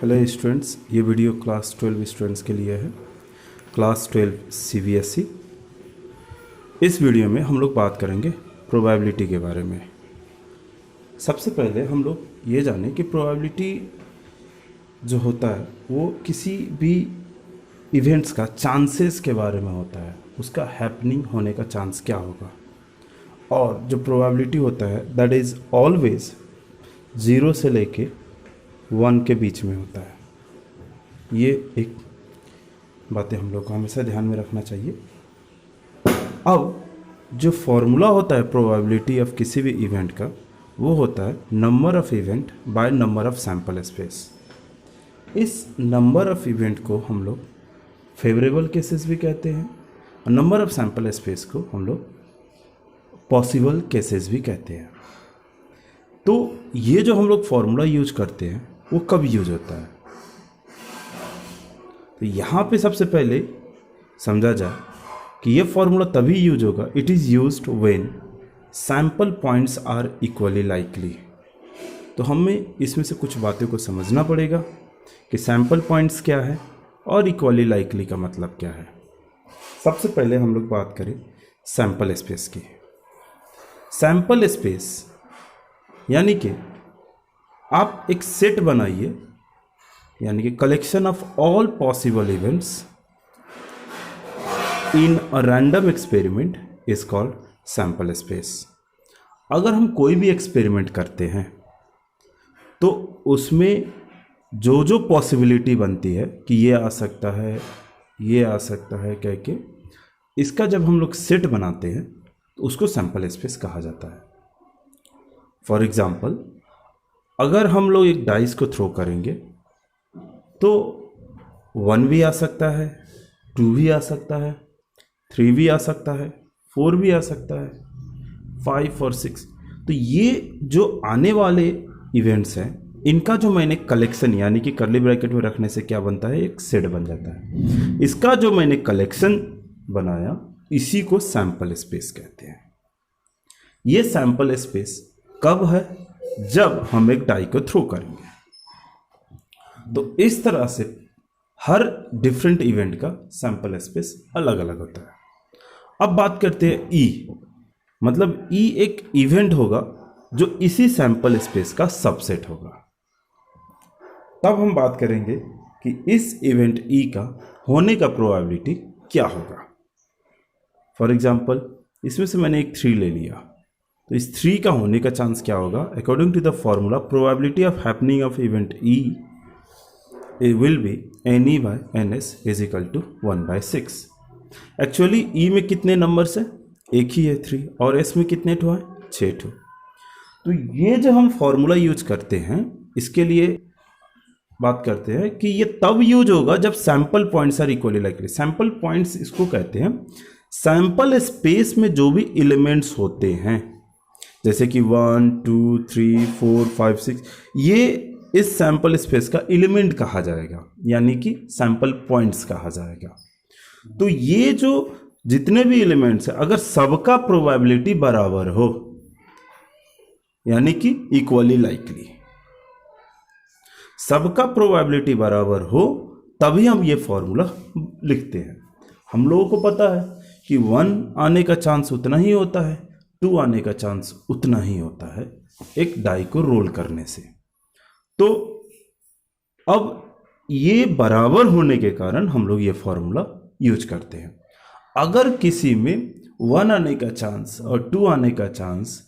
Hello students, ये video class 12 students के लिए है। Class 12 CBSE। इस वीडियो में हम लोग बात करेंगे प्रोबेबिलिटी के बारे में। सबसे पहले हम लोग ये जानें कि प्रोबेबिलिटी जो होता है वो किसी भी इवेंट्स का चांसेस के बारे में होता है, उसका हैपनिंग होने का चांस क्या होगा। और जो प्रोबेबिलिटी होता है दैट इज़ ऑलवेज 0 से लेके 1 के बीच में होता है। ये एक बातें हम लोग को हमेशा ध्यान में रखना चाहिए। अब जो फॉर्मूला होता है प्रोबेबिलिटी ऑफ किसी भी इवेंट का, वो होता है number of event by number of sample space. इस नंबर ऑफ़ इवेंट को हम लोग फेवरेबल केसेस भी कहते हैं और नंबर ऑफ़ सैम्पल स्पेस को हम लोग पॉसिबल केसेस भी कहते हैं। तो ये जो हम लोग फॉर्मूला यूज करते हैं वो कब यूज होता है, तो यहाँ पे सबसे पहले समझा जाए कि ये फॉर्मूला तभी यूज होगा, it is used when sample points are equally likely. तो हमें इसमें से कुछ बातों को समझना पड़ेगा कि सैम्पल पॉइंट्स क्या है और इक्वली लाइकली का मतलब क्या है। सबसे पहले हम लोग बात करें सैम्पल स्पेस की। सैम्पल स्पेस यानी कि आप एक सेट बनाइए, यानी कि collection of all possible events in a random experiment is called sample space. अगर हम कोई भी एक्सपेरिमेंट करते हैं तो उसमें जो जो पॉसिबिलिटी बनती है कि ये आ सकता है, ये आ सकता है कह के, इसका जब हम लोग सेट बनाते हैं तो उसको सैम्पल स्पेस कहा जाता है। फॉर एग्जाम्पल, अगर हम लोग एक डाइस को थ्रो करेंगे तो 1 भी आ सकता है, 2 भी आ सकता है, 3 भी आ सकता है, 4 भी आ सकता है, 5 और 6। तो ये जो आने वाले इवेंट्स हैं इनका जो मैंने कलेक्शन यानी कि कर्ली ब्रैकेट में रखने से क्या बनता है, एक सेट बन जाता है। इसका जो मैंने कलेक्शन बनाया इसी को सैम्पल स्पेस कहते हैं। ये सैम्पल स्पेस कब है, जब हम एक डाई को थ्रो करेंगे। तो इस तरह से हर डिफरेंट इवेंट का सैंपल स्पेस अलग अलग होता है। अब बात करते हैं ई, मतलब ई एक इवेंट होगा जो इसी सैंपल स्पेस का सबसेट होगा। तब हम बात करेंगे कि इस इवेंट ई का होने का प्रोबेबिलिटी क्या होगा। फॉर एग्जांपल, इसमें से मैंने एक 3 ले लिया, तो इस 3 का होने का चांस क्या होगा। According to the formula probability of happening of event E will be NE by NS is equal to 1/6। Actually E में कितने नंबर्स है, एक ही है 3, और एस में कितने ठो है, 6 ठो। तो ये जो हम फॉर्मूला यूज करते हैं इसके लिए बात करते हैं कि ये तब यूज होगा जब sample points are equally likely. Sample points इसको कहते हैं सैंपल स्पेस में जो भी एलिमेंट्स होते हैं, जैसे कि 1 2 3 4 5 6, ये इस सैंपल स्पेस का एलिमेंट कहा जाएगा, यानी कि सैंपल पॉइंट्स कहा जाएगा। तो ये जो जितने भी एलिमेंट्स हैं अगर सबका प्रोबेबिलिटी बराबर हो, यानी कि इक्वली लाइकली, सबका प्रोबेबिलिटी बराबर हो, तभी हम ये फॉर्मूला लिखते हैं। हम लोगों को पता है कि 1 आने का चांस उतना ही होता है, 2 आने का चांस उतना ही होता है एक डाई को रोल करने से। तो अब ये बराबर होने के कारण हम लोग ये फॉर्मूला यूज करते हैं। अगर किसी में 1 आने का चांस और 2 आने का चांस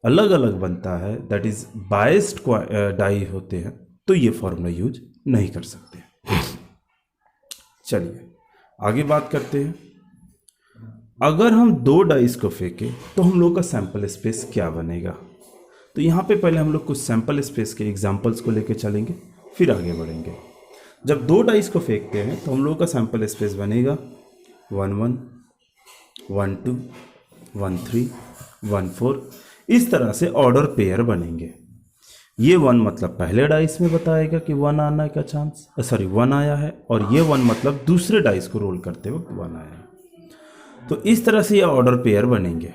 अलग अलग बनता है, दैट इज बायस्ड डाई होते हैं, तो ये फॉर्मूला यूज नहीं कर सकते। चलिए आगे बात करते हैं। अगर हम 2 डाइस को फेंकें तो हम लोग का सैंपल स्पेस क्या बनेगा। तो यहाँ पे पहले हम लोग कुछ सैंपल स्पेस के एग्जांपल्स को लेके चलेंगे, फिर आगे बढ़ेंगे। जब 2 डाइस को फेंकते हैं तो हम लोग का सैंपल स्पेस बनेगा 1 1 1 2 1 3 1 4। इस तरह से ऑर्डर पेयर बनेंगे। ये 1 मतलब पहले डाइस में बताएगा कि 1 आने का चांस 1 आया है, और ये 1 मतलब दूसरे डाइस को रोल करते वक्त 1 आया है। तो इस तरह से ये ऑर्डर पेयर बनेंगे।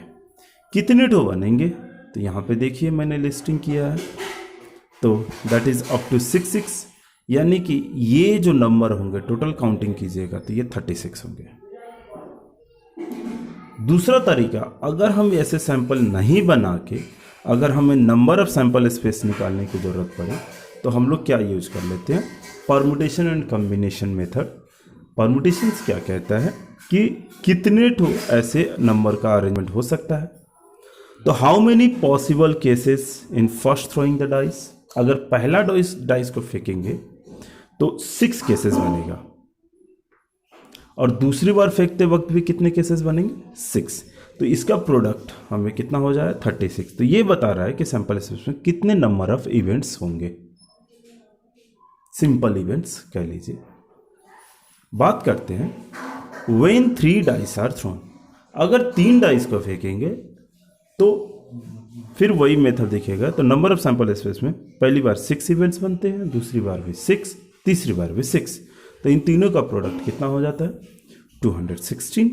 कितने ठो बनेंगे, तो यहाँ पे देखिए मैंने लिस्टिंग किया है, तो दैट इज अप टू 6 6 यानी कि ये जो नंबर होंगे टोटल काउंटिंग कीजिएगा तो ये 36 होंगे। दूसरा तरीका, अगर हम ऐसे सैंपल नहीं बना के अगर हमें नंबर ऑफ सैंपल स्पेस निकालने की ज़रूरत पड़े तो हम लोग क्या यूज कर लेते हैं, permutation and combination method. Permutation क्या कहता है कि कितने ठो ऐसे नंबर का अरेंजमेंट हो सकता है। तो how many possible cases in first throwing the dice, अगर पहला डाइस को फेंकेंगे तो 6 केसेस बनेगा और दूसरी बार फेंकते वक्त भी कितने केसेस बनेंगे, 6। तो इसका प्रोडक्ट हमें कितना हो जाए, 36। तो ये बता रहा है कि सैंपल स्पेस में कितने नंबर ऑफ इवेंट्स होंगे, सिंपल इवेंट्स कह लीजिए। बात करते हैं व्हेन 3 डाइस आर थ्रोन, अगर 3 डाइस को फेंकेंगे तो फिर वही मेथड दिखेगा। तो नंबर ऑफ सैंपल स्पेस में पहली बार 6 इवेंट्स बनते हैं, दूसरी बार भी 6, तीसरी बार भी 6। तो इन तीनों का प्रोडक्ट कितना हो जाता है, 216।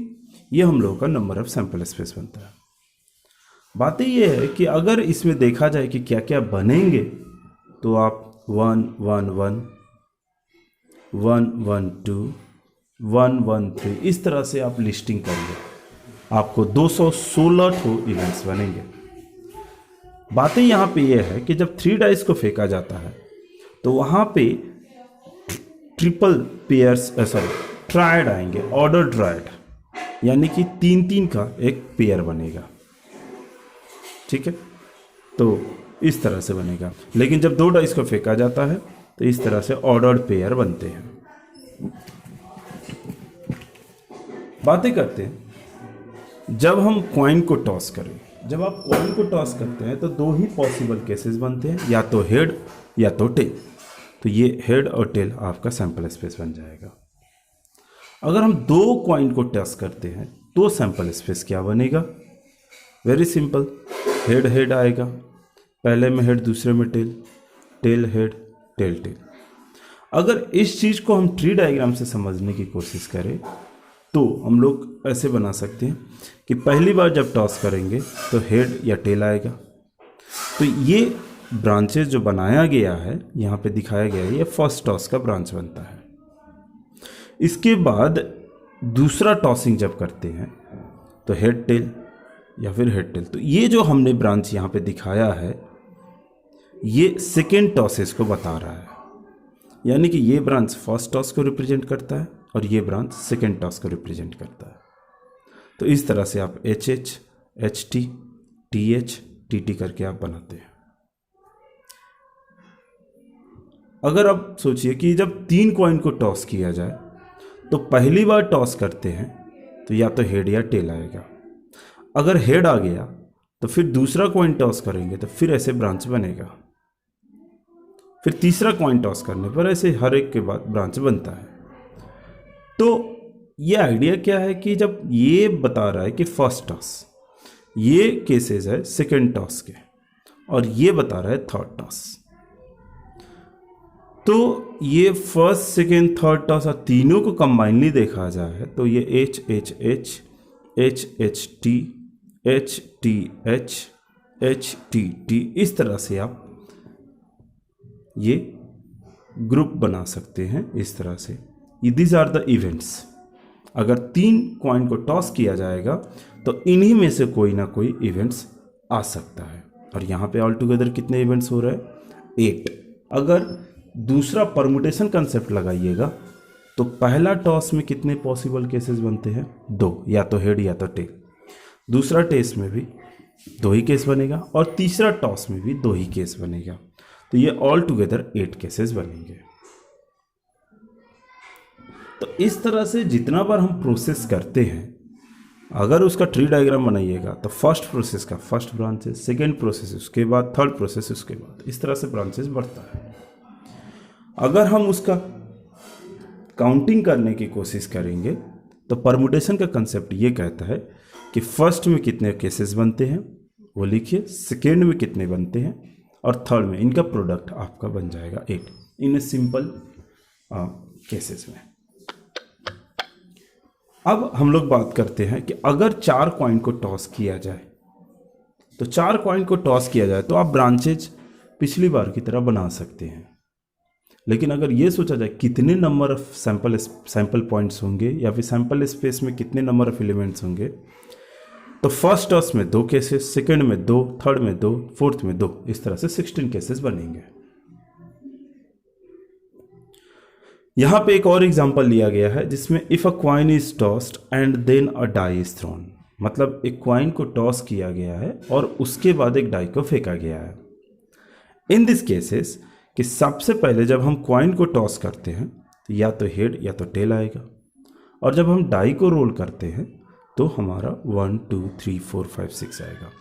ये हम लोगों का नंबर ऑफ सैंपल स्पेस बनता है। बात ये है कि अगर इसमें देखा जाए कि क्या क्या बनेंगे तो आप 1 1 1 1 1 2 1 1 3 इस तरह से आप लिस्टिंग करिए, आपको 216 ठो इवेंट्स बनेंगे। बातें यहाँ पे ये है कि जब 3 डाइस को फेंका जाता है तो वहाँ पे ट्रिपल पेयर्स ट्रायड आएंगे, ऑर्डर ट्रायड, यानी कि 3-3 का एक पेयर बनेगा। ठीक है, तो इस तरह से बनेगा। लेकिन जब 2 डाइस को फेंका जाता है तो इस तरह से ऑर्डर्ड पेयर बनते हैं। बातें करते हैं जब हम कॉइन को टॉस करें। जब आप कॉइन को टॉस करते हैं तो 2 ही पॉसिबल केसेस बनते हैं, या तो हेड या तो टेल। तो ये हेड और टेल आपका सैंपल स्पेस बन जाएगा। अगर हम 2 कॉइन को टॉस करते हैं तो सैंपल स्पेस क्या बनेगा, वेरी सिंपल, हेड हेड आएगा, पहले में हेड दूसरे में tail, tail head tail tail. अगर इस चीज़ को हम ट्री डायग्राम से समझने की कोशिश करें तो हम लोग ऐसे बना सकते हैं कि पहली बार जब टॉस करेंगे तो हेड या टेल आएगा। तो ये ब्रांचेस जो बनाया गया है यहाँ पे दिखाया गया है, ये फर्स्ट टॉस का ब्रांच बनता है। इसके बाद दूसरा टॉसिंग जब करते हैं तो हेड टेल या फिर हेड टेल। तो ये जो हमने ब्रांच यहाँ पे दिखाया है ये सेकेंड टॉसेस को बता रहा है, यानी कि ये ब्रांच फर्स्ट टॉस को रिप्रेजेंट करता है और ये ब्रांच सेकेंड टॉस को रिप्रेजेंट करता है। तो इस तरह से आप H H H T T H T T करके आप बनाते हैं। अगर आप सोचिए कि जब 3 कॉइन को टॉस किया जाए तो पहली बार टॉस करते हैं तो या तो हेड या टेल आएगा। अगर हेड आ गया तो फिर दूसरा कॉइन टॉस करेंगे तो फिर ऐसे ब्रांच बनेगा, फिर तीसरा कॉइन टॉस करने पर ऐसे हर एक के बाद ब्रांच बनता है। तो ये आइडिया क्या है कि जब ये बता रहा है कि फर्स्ट टॉस, ये केसेस है सेकेंड टॉस के, और ये बता रहा है थर्ड टॉस, तो ये फर्स्ट सेकेंड थर्ड टॉस और तीनों को कंबाइनली देखा जाए तो ये H H H H H T H T H H T T इस तरह से आप ये ग्रुप बना सकते हैं। इस तरह से दीज आर द इवेंट्स। अगर 3 कॉइन को टॉस किया जाएगा तो इन्हीं में से कोई ना कोई इवेंट्स आ सकता है। और यहाँ पे ऑल टुगेदर कितने इवेंट्स हो रहे हैं, 8। अगर दूसरा परमुटेशन कंसेप्ट लगाइएगा तो पहला टॉस में कितने पॉसिबल केसेस बनते हैं, 2, या तो हेड या तो टेल। दूसरा टेस्ट में भी 2 ही केस बनेगा और तीसरा टॉस में भी 2 ही केस बनेगा। तो ये ऑल टुगेदर 8 केसेस बनेंगे। तो इस तरह से जितना बार हम प्रोसेस करते हैं, अगर उसका ट्री डायग्राम बनाइएगा तो फर्स्ट प्रोसेस का फर्स्ट ब्रांचेस, सेकेंड प्रोसेस उसके बाद, थर्ड प्रोसेस उसके बाद, इस तरह से ब्रांचेस बढ़ता है। अगर हम उसका काउंटिंग करने की कोशिश करेंगे तो परमुटेशन का कंसेप्ट ये कहता है कि फर्स्ट में कितने केसेस बनते हैं वो लिखिए, सेकेंड में कितने बनते हैं और थर्ड में, इनका प्रोडक्ट आपका बन जाएगा 8 इन सिंपल केसेस में। अब हम लोग बात करते हैं कि अगर 4 कॉइन को टॉस किया जाए तो 4 कॉइन को टॉस किया जाए तो आप ब्रांचेज पिछली बार की तरह बना सकते हैं। लेकिन अगर ये सोचा जाए कितने नंबर ऑफ सैंपल पॉइंट्स होंगे या फिर सैंपल स्पेस में कितने नंबर ऑफ एलिमेंट्स होंगे, तो फर्स्ट टॉस में 2 केसेस, सेकंड में 2, थर्ड में 2, फोर्थ में 2, इस तरह से 16 केसेस बनेंगे। यहां पे एक और एग्जांपल लिया गया है जिसमें if a coin is tossed and then a die is thrown, मतलब एक क्वाइन को टॉस किया गया है और उसके बाद एक डाई को फेंका गया है। इन दिस केसेस कि सबसे पहले जब हम क्वाइन को टॉस करते हैं तो या तो हेड या तो टेल आएगा, और जब हम डाई को रोल करते हैं तो हमारा 1 2 3 4 5 6 आएगा।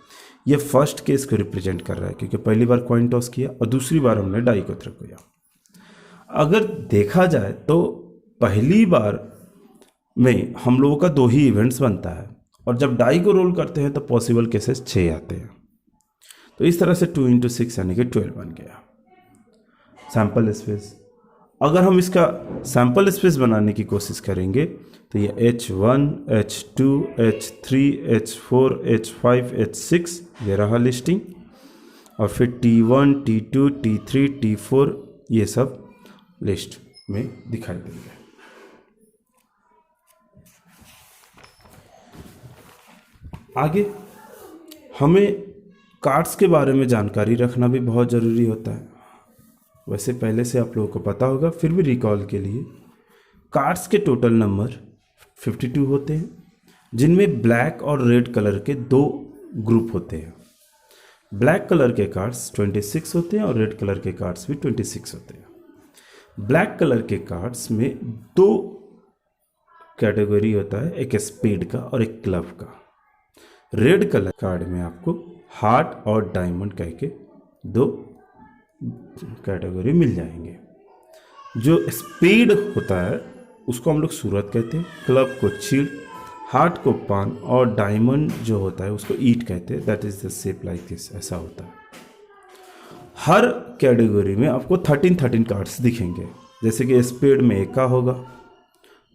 यह फर्स्ट केस को रिप्रेजेंट कर रहा है क्योंकि पहली बार क्वाइन टॉस किया और दूसरी बार हमने डाई को थ्रो किया। अगर देखा जाए तो पहली बार में हम लोगों का 2 ही इवेंट्स बनता है, और जब डाई को रोल करते हैं तो पॉसिबल केसेस 6 आते हैं। तो इस तरह से 2 × 6 यानी कि 12 बन गया सैंपल स्पेस। अगर हम इसका सैंपल स्पेस बनाने की कोशिश करेंगे तो ये H1, H2, H3, H4, H5, H6 ये रहा लिस्टिंग, और फिर T1, T2, T3, T4 ये सब लिस्ट में दिखाई देंगे। आगे हमें कार्ड्स के बारे में जानकारी रखना भी बहुत ज़रूरी होता है। वैसे पहले से आप लोगों को पता होगा, फिर भी रिकॉल के लिए कार्ड्स के टोटल नंबर 52 होते हैं, जिनमें ब्लैक और रेड कलर के 2 ग्रुप होते हैं। ब्लैक कलर के कार्ड्स 26 होते हैं और रेड कलर के कार्ड्स भी 26 होते हैं। ब्लैक कलर के कार्ड्स में 2 कैटेगरी होता है, एक स्पेड का और एक क्लब का। रेड कलर कार्ड में आपको हार्ट और डायमंड कह के 2 कैटेगरी मिल जाएंगे। जो स्पेड होता है उसको हम लोग सूरत कहते हैं, क्लब को चीड़, हार्ट को पान, और डायमंड जो होता है उसको ईट कहते हैं। That is the shape like this, ऐसा होता है। हर कैटेगरी में आपको 13 कार्ड्स दिखेंगे, जैसे कि स्पेड में 1 का होगा,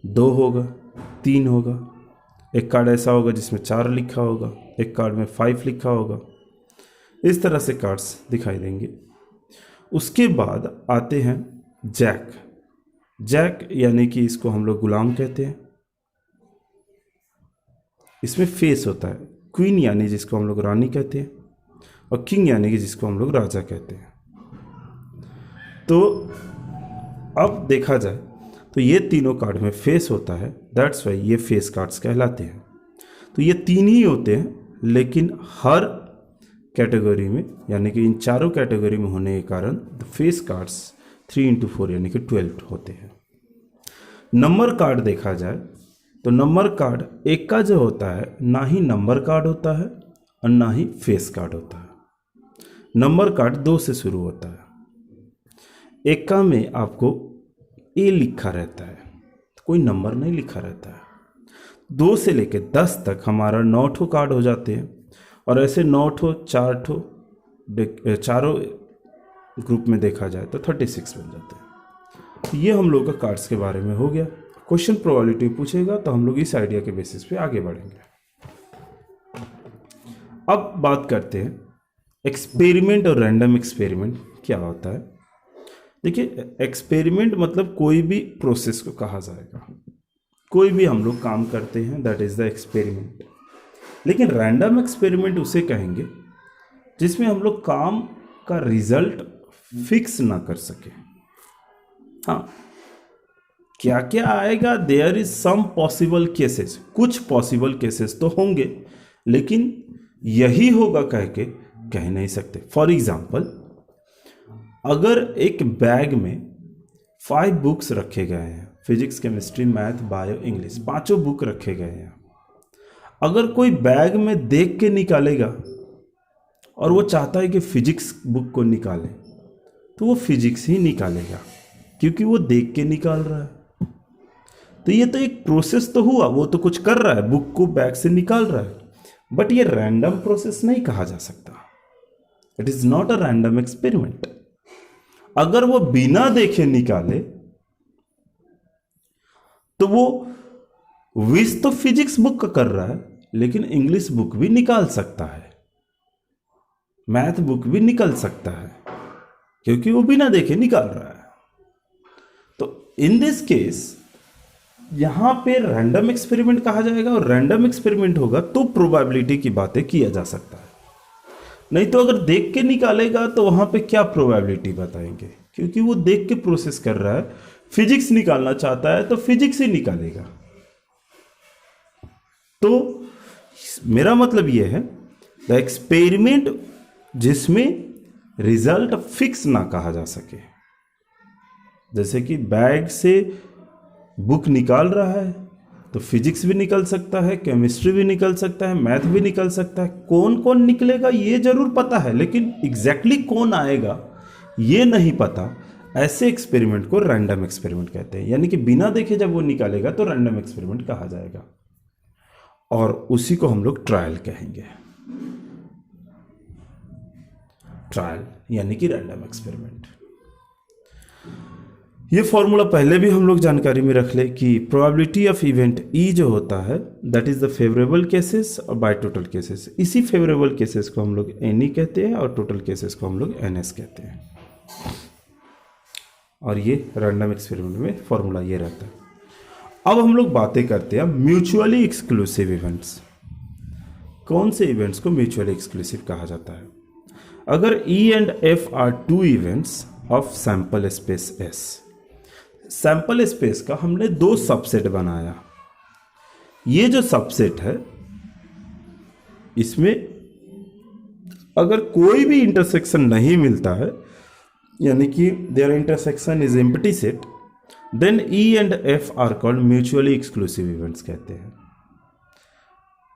2 होगा, 3 होगा, एक कार्ड ऐसा होगा जिसमें 4 लिखा होगा, एक कार्ड में 5 लिखा होगा। इस तरह से कार्ड्स दिखाई देंगे। उसके बाद आते हैं जैक। जैक यानी कि इसको हम लोग गुलाम कहते हैं। इसमें फेस होता है। क्वीन यानी जिसको हम लोग रानी कहते हैं, और किंग यानी कि जिसको हम लोग राजा कहते हैं। तो अब देखा जाए तो ये तीनों कार्ड में फेस होता है, दैट्स वाई ये फेस कार्ड्स कहलाते हैं। तो ये 3 ही होते हैं, लेकिन हर कैटेगरी में यानी कि इन चारों कैटेगरी में होने के कारण फेस कार्ड्स 3 × 4 यानी कि 12 होते हैं। नंबर कार्ड देखा जाए तो नंबर कार्ड एक का जो होता है ना ही नंबर कार्ड होता है और ना ही फेस कार्ड होता है। नंबर कार्ड 2 से शुरू होता है। एक का में आपको ए लिखा रहता है, कोई नंबर नहीं लिखा रहता है। 2 से लेकर 10 तक हमारा 9 ठो कार्ड हो जाते हैं, और ऐसे 9 ठो 4 ठो चारों ग्रुप में देखा जाए तो 36 बन जाते हैं। तो ये हम लोग का कार्ड्स के बारे में हो गया। क्वेश्चन प्रोबेबिलिटी पूछेगा तो हम लोग इस आइडिया के बेसिस पे आगे बढ़ेंगे। अब बात करते हैं एक्सपेरिमेंट और रैंडम एक्सपेरिमेंट क्या होता है। देखिए, एक्सपेरिमेंट मतलब कोई भी प्रोसेस को कहा जाएगा। कोई भी हम लोग काम करते हैं, दैट इज द एक्सपेरिमेंट। लेकिन रैंडम एक्सपेरिमेंट उसे कहेंगे जिसमें हम लोग काम का रिजल्ट फिक्स ना कर सके। हाँ, क्या क्या आएगा, there is some possible cases, कुछ पॉसिबल केसेस तो होंगे, लेकिन यही होगा कह नहीं सकते। फॉर एग्जाम्पल, अगर एक बैग में 5 बुक्स रखे गए हैं, physics, chemistry, math, bio, English, 5 book रखे गए हैं। अगर कोई बैग में देख के निकालेगा और वो चाहता है कि फिजिक्स बुक को निकाले, तो वो फिजिक्स ही निकालेगा, क्योंकि वो देख के निकाल रहा है। तो ये तो एक प्रोसेस तो हुआ, वो तो कुछ कर रहा है, बुक को बैग से निकाल रहा है, बट ये रैंडम प्रोसेस नहीं कहा जा सकता। It is not a random experiment. अगर वो बिना देखे निकाले तो वो विश तो फिजिक्स बुक का कर रहा है, लेकिन इंग्लिश बुक भी निकाल सकता है, मैथ बुक भी निकाल सकता है, क्योंकि वो बिना देखे निकाल रहा है। तो इन दिस केस यहाँ पे रैंडम एक्सपेरिमेंट कहा जाएगा, और रैंडम एक्सपेरिमेंट होगा तो प्रोबेबिलिटी की बातें किया जा सकता है। नहीं तो अगर देख के निकालेगा तो वहाँ पे क्या प्रोबेबिलिटी बताएंगे, क्योंकि वो देख के प्रोसेस कर रहा है, फिजिक्स निकालना चाहता है तो फिजिक्स ही निकालेगा। तो मेरा मतलब ये है द एक्सपेरिमेंट जिसमें रिजल्ट फिक्स ना कहा जा सके, जैसे कि बैग से बुक निकाल रहा है तो फिजिक्स भी निकल सकता है, केमिस्ट्री भी निकल सकता है, मैथ भी निकल सकता है। कौन कौन निकलेगा ये जरूर पता है, लेकिन एग्जैक्टली कौन आएगा ये नहीं पता। ऐसे एक्सपेरिमेंट को रैंडम एक्सपेरिमेंट कहते हैं, यानी कि बिना देखे जब वो निकालेगा तो रैंडम एक्सपेरिमेंट कहा जाएगा, और उसी को हम लोग ट्रायल कहेंगे। ट्रायल यानी कि रैंडम एक्सपेरिमेंट। ये फॉर्मूला पहले भी हम लोग जानकारी में रख ले कि प्रोबेबिलिटी ऑफ इवेंट ई जो होता है that is the favourable cases और बाय टोटल केसेस। इसी फेवरेबल केसेस को हम लोग एन ई कहते हैं और टोटल केसेस को हम लोग एन एस कहते हैं। और ये रैंडम एक्सपेरिमेंट में फॉर्मूला ये रहता है। अब हम लोग बातें करते हैं म्यूचुअली एक्सक्लूसिव इवेंट्स। कौन से इवेंट्स को म्यूचुअली एक्सक्लूसिव कहा जाता है? अगर E and F are two events of sample space S, sample space का हमने दो सबसेट बनाया। ये जो सबसेट है इसमें अगर कोई भी इंटरसेक्शन नहीं मिलता है, यानी कि their intersection is empty set, then E and F are called mutually exclusive events कहते हैं।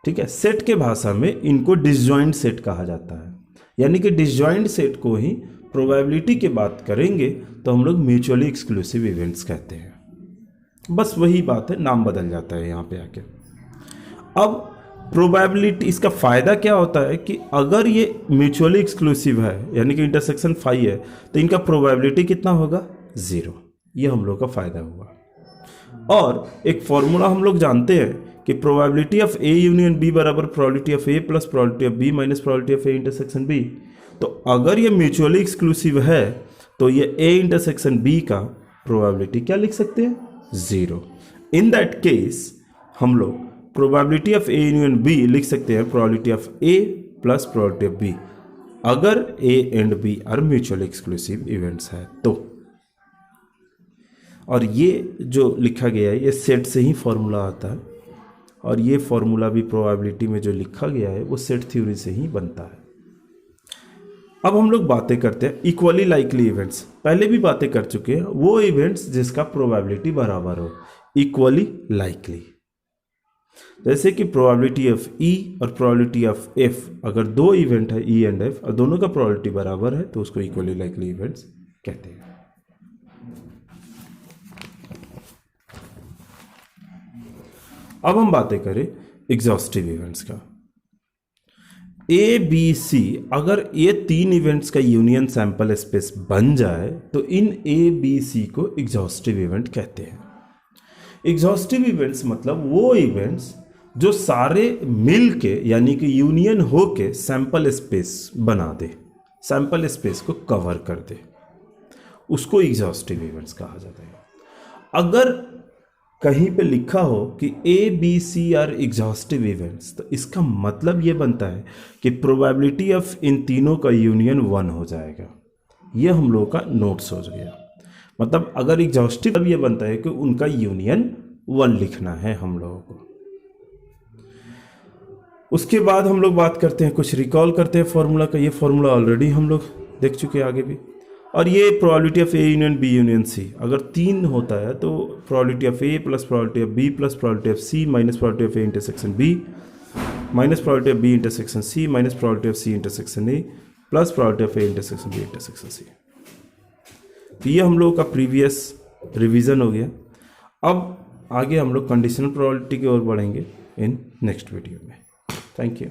ठीक है, सेट के भाषा में इनको डिसजॉइंट सेट कहा जाता है, यानी कि डिसजॉइंट सेट को ही प्रोबेबिलिटी की बात करेंगे तो हम लोग म्यूचुअली एक्सक्लूसिव इवेंट्स कहते हैं। बस वही बात है, नाम बदल जाता है यहाँ पे आके। अब प्रोबेबिलिटी, इसका फायदा क्या होता है कि अगर ये म्यूचुअली एक्सक्लूसिव है यानी कि इंटरसेक्शन फाई है तो इनका प्रोबेबिलिटी कितना होगा? 0। ये हम लोग का फायदा हुआ। और एक फॉर्मूला हम लोग जानते हैं कि probability of A union B बराबर probability of A plus probability of B minus probability of A intersection B. तो अगर ये म्यूचुअली एक्सक्लूसिव है तो ये ए इंटरसेक्शन बी का प्रोबेबिलिटी क्या लिख सकते हैं? 0। इन दैट केस हम लोग probability of A union B लिख सकते हैं probability of A plus probability of B, अगर A and B are mutually exclusive events है तो। और ये जो लिखा गया है ये सेट से ही फॉर्मूला आता है, और ये फॉर्मूला भी प्रोबेबिलिटी में जो लिखा गया है वो सेट थ्योरी से ही बनता है। अब हम लोग बातें करते हैं इक्वली लाइकली इवेंट्स। पहले भी बातें कर चुके हैं, वो इवेंट्स जिसका प्रोबेबिलिटी बराबर हो, इक्वली लाइकली। जैसे कि प्रोबेबिलिटी ऑफ ई और प्रोबेबिलिटी ऑफ एफ, अगर दो इवेंट है ई एंड एफ और दोनों का प्रोबेबिलिटी बराबर है तो उसको इक्वली लाइकली इवेंट्स कहते हैं। अब हम बातें करें एग्जॉस्टिव इवेंट्स का। ए बी सी, अगर ये तीन इवेंट्स का यूनियन सैंपल स्पेस बन जाए तो इन ए बी सी को एग्जॉस्टिव इवेंट कहते हैं। एग्जॉस्टिव इवेंट्स मतलब वो इवेंट्स जो सारे मिल के यानी कि यूनियन हो के सैंपल स्पेस बना दे, सैंपल स्पेस को कवर कर दे, उसको एग्जॉस्टिव इवेंट्स कहा जाता है। अगर कहीं पे लिखा हो कि A B C are exhaustive events तो इसका मतलब ये बनता है कि प्रोबेबिलिटी ऑफ इन तीनों का यूनियन 1 हो जाएगा। ये हम लोगों का नोट्स हो गया। मतलब अगर एग्जॉस्टिव तब ये बनता है कि उनका यूनियन 1 लिखना है हम लोगों को। उसके बाद हम लोग बात करते हैं, कुछ रिकॉल करते हैं फॉर्मूला का। ये फॉर्मूला ऑलरेडी हम लोग देख चुके हैं आगे भी। और ये probability of A union B union C, अगर 3 होता है तो probability of A plus probability of B plus probability of C minus probability of A intersection B minus probability of B intersection C minus probability of C intersection A plus probability of A intersection B intersection C. तो ये हम लोगों का previous revision हो गया। अब आगे हम लोग कंडीशनल प्रोबेबिलिटी की ओर बढ़ेंगे इन नेक्स्ट वीडियो में। Thank you.